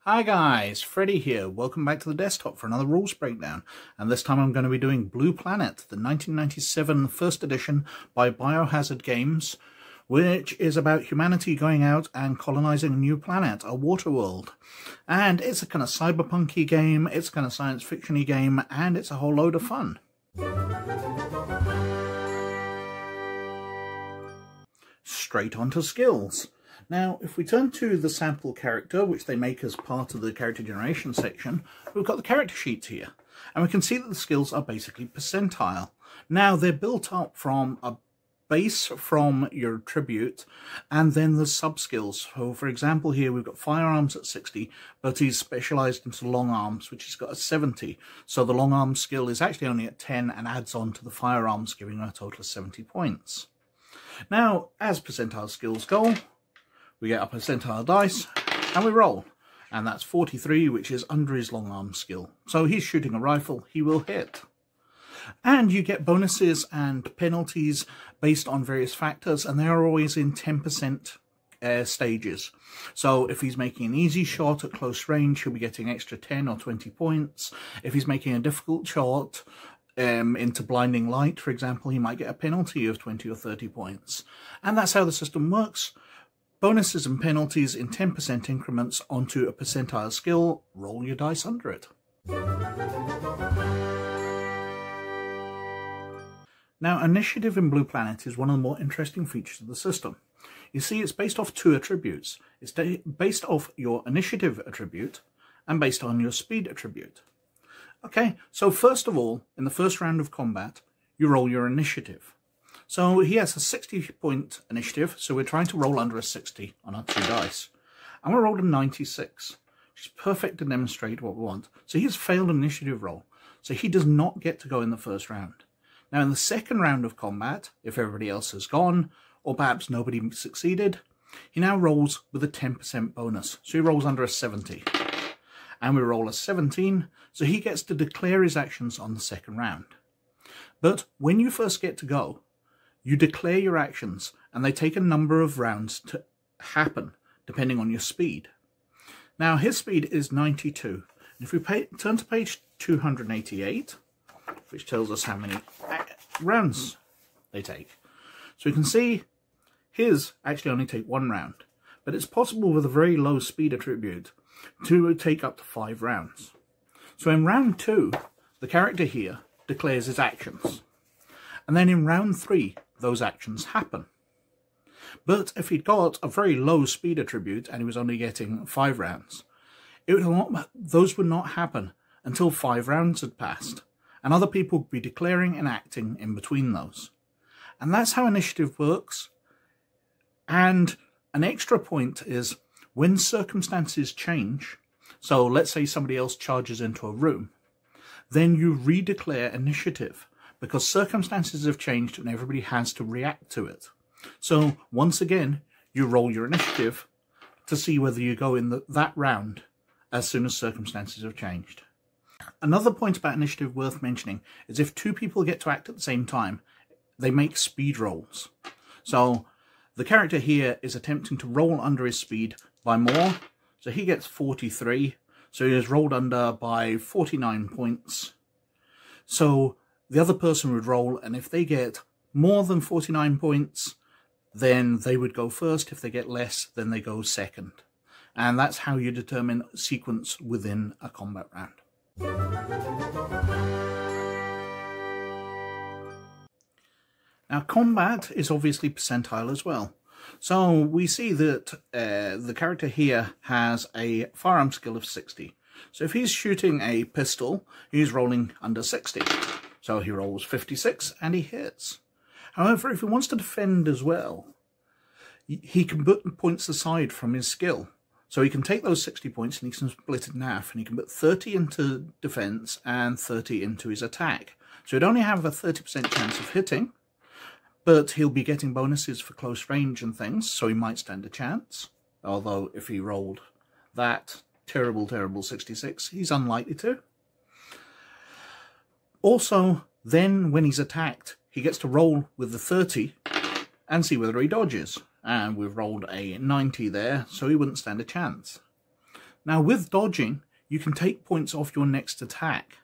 Hi guys, Freddy here. Welcome back to the desktop for another rules breakdown. And this time I'm going to be doing Blue Planet, the 1997 first edition by Biohazard Games, which is about humanity going out and colonizing a new planet, a water world. And it's a kind of cyberpunky game, it's a kind of science fiction-y game, and it's a whole load of fun. Straight onto skills. Now, if we turn to the sample character, which they make as part of the character generation section, we've got the character sheets here. And we can see that the skills are basically percentile. Now, they're built up from a base from your attribute, and then the sub-skills. So, for example, here we've got firearms at 60, but he's specialised into long arms, which has got a 70. So the long arm skill is actually only at 10 and adds on to the firearms, giving him a total of 70 points. Now, as percentile skills go, we get a percentile dice, and we roll. And that's 43, which is under his long arm skill. So he's shooting a rifle, he will hit. And you get bonuses and penalties based on various factors, and they are always in 10% stages. So if he's making an easy shot at close range, he'll be getting extra 10 or 20 points. If he's making a difficult shot into blinding light, for example, he might get a penalty of 20 or 30 points. And that's how the system works. Bonuses and penalties in 10% increments onto a percentile skill. Roll your dice under it. Now, initiative in Blue Planet is one of the more interesting features of the system. You see, it's based off two attributes. It's based off your initiative attribute and based on your speed attribute. Okay, so first of all, in the first round of combat, you roll your initiative. So he has a 60-point initiative, so we're trying to roll under a 60 on our two dice. And we rolled a 96, which is perfect to demonstrate what we want. So he's failed an initiative roll, so he does not get to go in the first round. Now in the second round of combat, if everybody else has gone, or perhaps nobody succeeded, he now rolls with a 10% bonus. So he rolls under a 70. And we roll a 17, so he gets to declare his actions on the second round. But when you first get to go, you declare your actions, and they take a number of rounds to happen, depending on your speed. Now, his speed is 92. And if we turn to page 288, which tells us how many rounds they take. So we can see his actually only take one round, but it's possible with a very low speed attribute to take up to 5 rounds. So in round 2, the character here declares his actions. And then in round 3, those actions happen. But if he'd got a very low speed attribute and he was only getting 5 rounds, those would not happen until 5 rounds had passed, and other people would be declaring and acting in between those. And that's how initiative works. And an extra point is when circumstances change, so let's say somebody else charges into a room, then you redeclare initiative, because circumstances have changed and everybody has to react to it. So once again, you roll your initiative to see whether you go in that round as soon as circumstances have changed. Another point about initiative worth mentioning is if 2 people get to act at the same time, they make speed rolls. So the character here is attempting to roll under his speed by more. So he gets 43. So he has rolled under by 49 points. So the other person would roll, and if they get more than 49 points, then they would go first. If they get less, then they go second. And that's how you determine sequence within a combat round. Now, combat is obviously percentile as well. So we see that the character here has a firearm skill of 60. So if he's shooting a pistol, he's rolling under 60. So he rolls 56 and he hits. However, if he wants to defend as well, he can put points aside from his skill. So he can take those 60 points and he can split it in half, and he can put 30 into defense and 30 into his attack. So he'd only have a 30% chance of hitting, but he'll be getting bonuses for close range and things, so he might stand a chance. Although if he rolled that terrible 66, he's unlikely to. Also, then when he's attacked, he gets to roll with the 30, and see whether he dodges. And we've rolled a 90 there, so he wouldn't stand a chance. Now with dodging, you can take points off your next attack,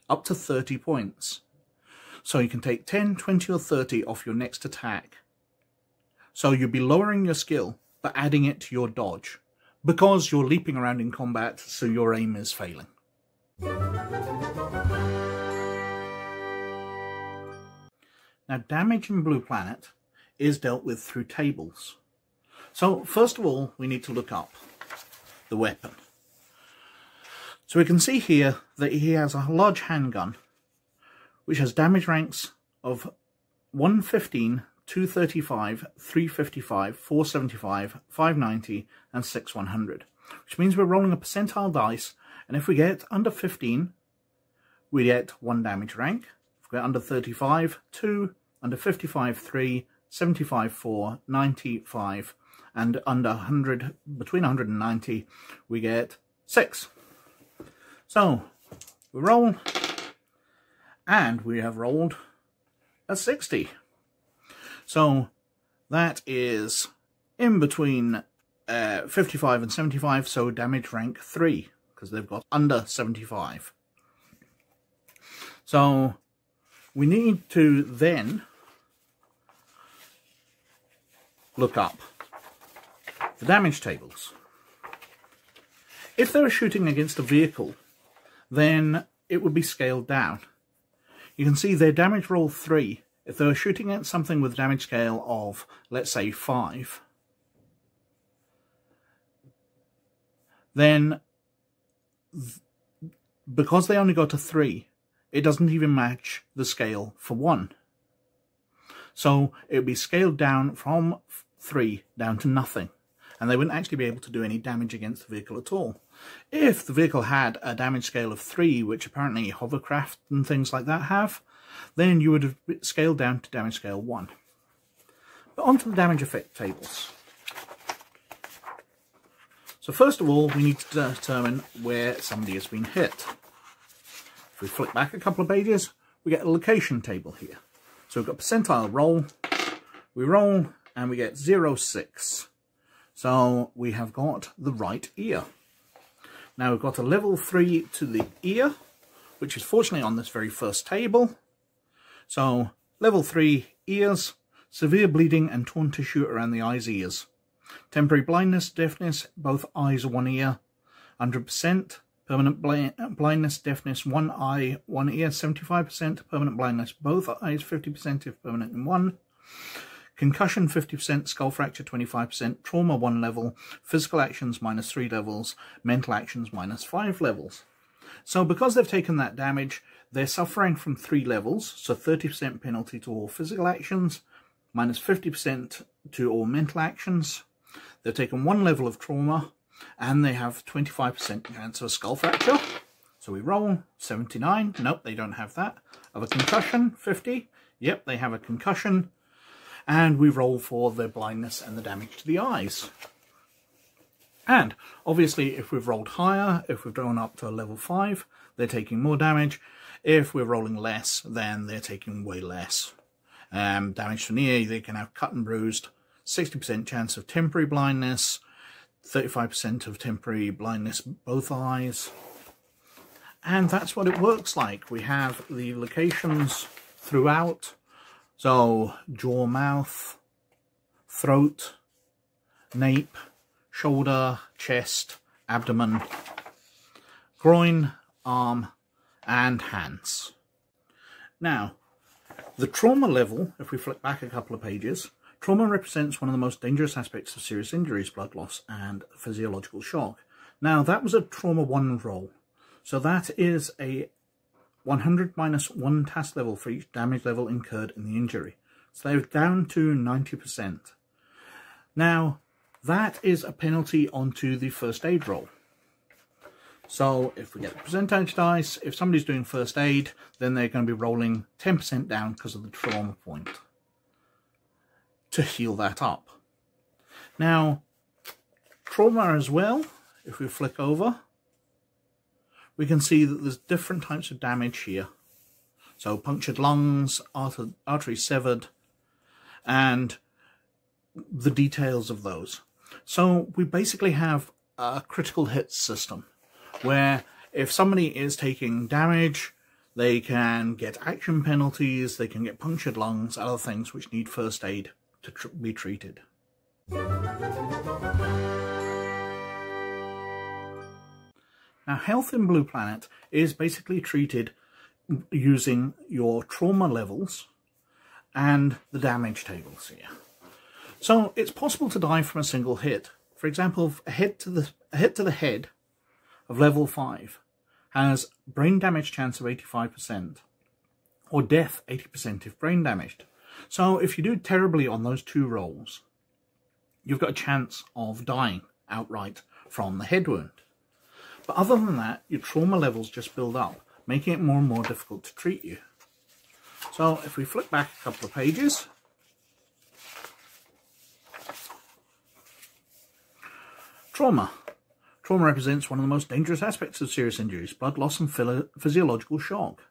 up to 30 points. So you can take 10, 20 or 30 off your next attack. So you'll be lowering your skill, but adding it to your dodge, because you're leaping around in combat, so your aim is failing. Now damage in Blue Planet is dealt with through tables. So first of all, we need to look up the weapon. So we can see here that he has a large handgun, which has damage ranks of 115, 235, 355, 475, 590 and 6100, which means we're rolling a percentile dice, and if we get under 15, we get 1 damage rank. If we get under 35, 2, under 55, 3, 75, 4, 95, and under 100, between 100 and 90, we get 6. So we roll, and we have rolled a 60. So that is in between 55 and 75, so damage rank 3, because they've got under 75. So we need to then look up the damage tables. If they were shooting against a vehicle, then it would be scaled down. You can see their damage roll 3. If they were shooting at something with a damage scale of, let's say, 5, then because they only got a 3, it doesn't even match the scale for 1. So it would be scaled down from 3 down to nothing, and they wouldn't actually be able to do any damage against the vehicle at all. If the vehicle had a damage scale of 3, which apparently hovercraft and things like that have, then you would have scaled down to damage scale 1. But on to the damage effect tables. So first of all, we need to determine where somebody has been hit. If we flick back a couple of pages, we get a location table here. So we've got percentile roll, we roll, and we get 0, 6. So we have got the right ear. Now we've got a level 3 to the ear, which is fortunately on this very first table. So level 3 ears, severe bleeding and torn tissue around the eyes, ears. Temporary blindness, deafness, both eyes, 1 ear. 100%. Permanent blindness, deafness, 1 eye, 1 ear. 75%. Permanent blindness, both eyes, 50% if permanent in 1. Concussion 50%, skull fracture 25%, trauma 1 level, physical actions -3 levels, mental actions -5 levels. So because they've taken that damage, they're suffering from 3 levels, so 30% penalty to all physical actions, -50% to all mental actions. They've taken 1 level of trauma, and they have 25% chance of a skull fracture. So we roll 79, nope, they don't have that. Of a concussion, 50, yep, they have a concussion. And we roll for the blindness and the damage to the eyes. And obviously if we've rolled higher, if we've gone up to a level 5, they're taking more damage. If we're rolling less, then they're taking way less. Damage to the ear, they can have cut and bruised, 60% chance of temporary blindness, 35% of temporary blindness both eyes. And that's what it works like. We have the locations throughout. So, jaw, mouth, throat, nape, shoulder, chest, abdomen, groin, arm, and hands. Now, the trauma level, if we flick back a couple of pages, trauma represents one of the most dangerous aspects of serious injuries, blood loss, and physiological shock. Now, that was a trauma 1 roll. So that is a 100 -1 task level for each damage level incurred in the injury. So they're down to 90%. Now, that is a penalty onto the first aid roll. So if we get the percentage dice, if somebody's doing first aid, then they're going to be rolling 10% down because of the trauma point to heal that up. Now, trauma as well, if we flick over, we can see that there's different types of damage here. So punctured lungs, artery severed, and the details of those. So we basically have a critical hit system where if somebody is taking damage, they can get action penalties, they can get punctured lungs, other things which need first aid to be treated. Now, health in Blue Planet is basically treated using your trauma levels and the damage tables here. So it's possible to die from a single hit. For example, a hit to the head of level 5 has brain damage chance of 85%, or death 80% if brain damaged. So if you do terribly on those two rolls, you've got a chance of dying outright from the head wound. But other than that, your trauma levels just build up, making it more and more difficult to treat you. So if we flip back a couple of pages, trauma. Trauma represents one of the most dangerous aspects of serious injuries: blood loss and physiological shock.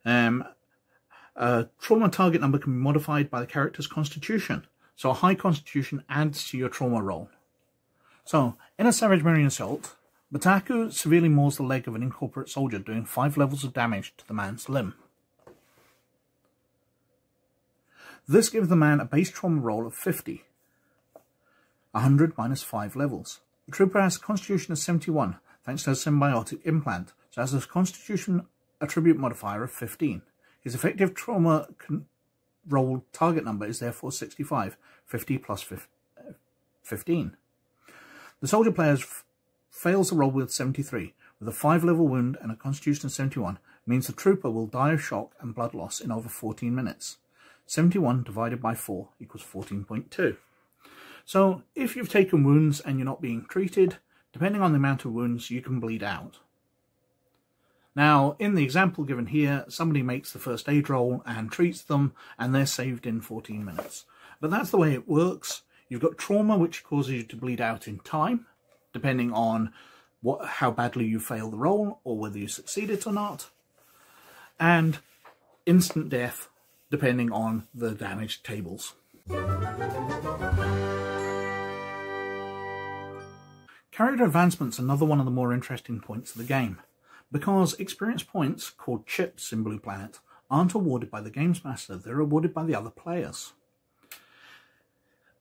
A trauma target number can be modified by the character's constitution. So a high constitution adds to your trauma roll. So in a Savage Marine Assault, Bataku severely maws the leg of an incorporate soldier, doing 5 levels of damage to the man's limb. This gives the man a base trauma roll of 50. 100 minus 5 levels. The trooper has a constitution of 71, thanks to a symbiotic implant, so has a constitution attribute modifier of 15. His effective trauma roll target number is therefore 65, 50 plus 15. The soldier player fails the roll with 73, with a 5-level wound and a constitution of 71, means the trooper will die of shock and blood loss in over 14 minutes. 71 divided by 4 equals 14.2. So if you've taken wounds and you're not being treated, depending on the amount of wounds, you can bleed out. Now, in the example given here, somebody makes the first aid roll and treats them, and they're saved in 14 minutes. But that's the way it works. You've got trauma, which causes you to bleed out in time, depending on how badly you fail the roll, or whether you succeed it or not. And instant death, depending on the damage tables. Character advancement's another one of the more interesting points of the game, because experience points, called chips in Blue Planet, aren't awarded by the Games Master, they're awarded by the other players.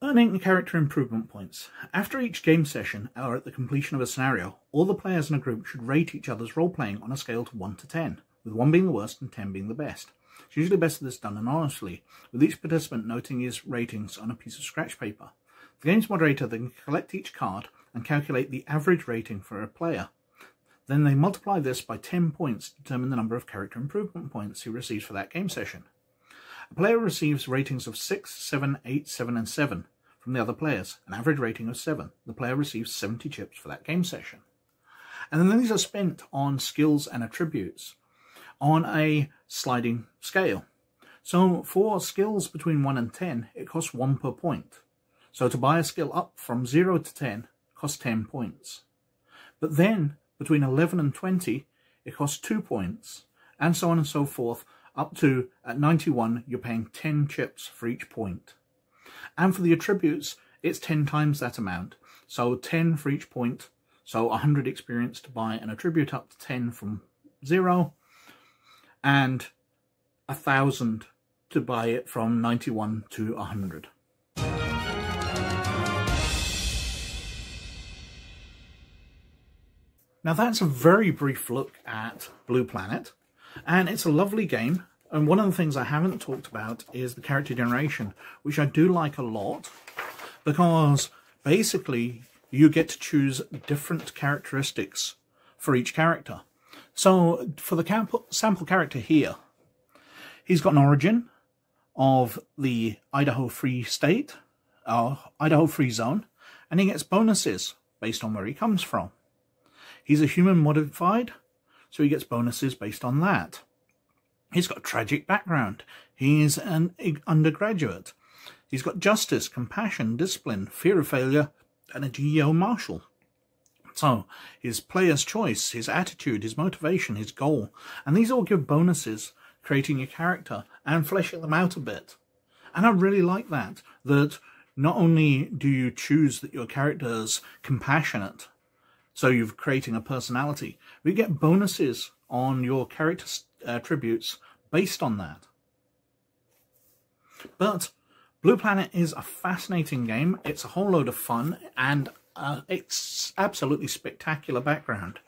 Earning character improvement points. After each game session, or at the completion of a scenario, all the players in a group should rate each other's role-playing on a scale to 1 to 10, with 1 being the worst and 10 being the best. It's usually best that this done anonymously, with each participant noting his ratings on a piece of scratch paper. The game's moderator then can collect each card and calculate the average rating for a player. Then they multiply this by 10 points to determine the number of character improvement points he receives for that game session. A player receives ratings of 6, 7, 8, 7 and 7 from the other players, an average rating of 7. The player receives 70 chips for that game session. And then these are spent on skills and attributes on a sliding scale. So for skills between 1 and 10, it costs 1 per point. So to buy a skill up from 0 to 10 costs 10 points. But then between 11 and 20, it costs 2 points, and so on and so forth, up to at 91, you're paying 10 chips for each point. And for the attributes, it's 10 times that amount. So 10 for each point, so 100 experience to buy an attribute up to 10 from 0, and 1,000 to buy it from 91 to 100. Now that's a very brief look at Blue Planet, and it's a lovely game. And one of the things I haven't talked about is the character generation, which I do like a lot, because basically you get to choose different characteristics for each character. So for the sample character here, he's got an origin of the Idaho Free State, Idaho Free Zone, and he gets bonuses based on where he comes from. He's a human modified, so he gets bonuses based on that. He's got a tragic background. He's an undergraduate. He's got justice, compassion, discipline, fear of failure, and a GEO marshal. So his player's choice, his attitude, his motivation, his goal, and these all give bonuses, creating your character and fleshing them out a bit. And I really like that not only do you choose that your character's compassionate, so you're creating a personality, but you get bonuses on your character attributes based on that. But Blue Planet is a fascinating game. It's a whole load of fun, and it's absolutely spectacular background.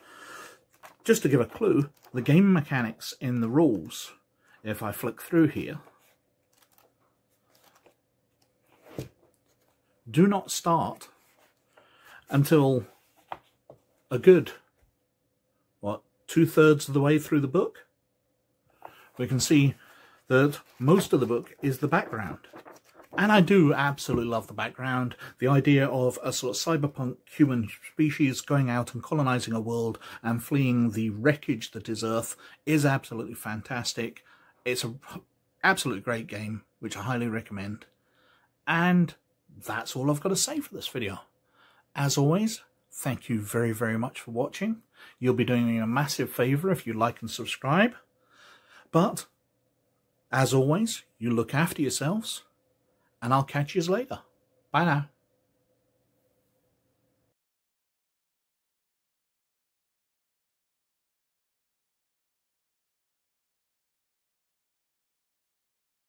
Just to give a clue, the game mechanics in the rules, if I flick through here, do not start until a good, what, 2/3 of the way through the book. We can see that most of the book is the background. And I do absolutely love the background. The idea of a sort of cyberpunk human species going out and colonizing a world and fleeing the wreckage that is Earth is absolutely fantastic. It's an absolutely great game, which I highly recommend. And that's all I've got to say for this video. As always, thank you very, very much for watching. You'll be doing me a massive favor if you like and subscribe. But, as always, you look after yourselves, and I'll catch you later. Bye now.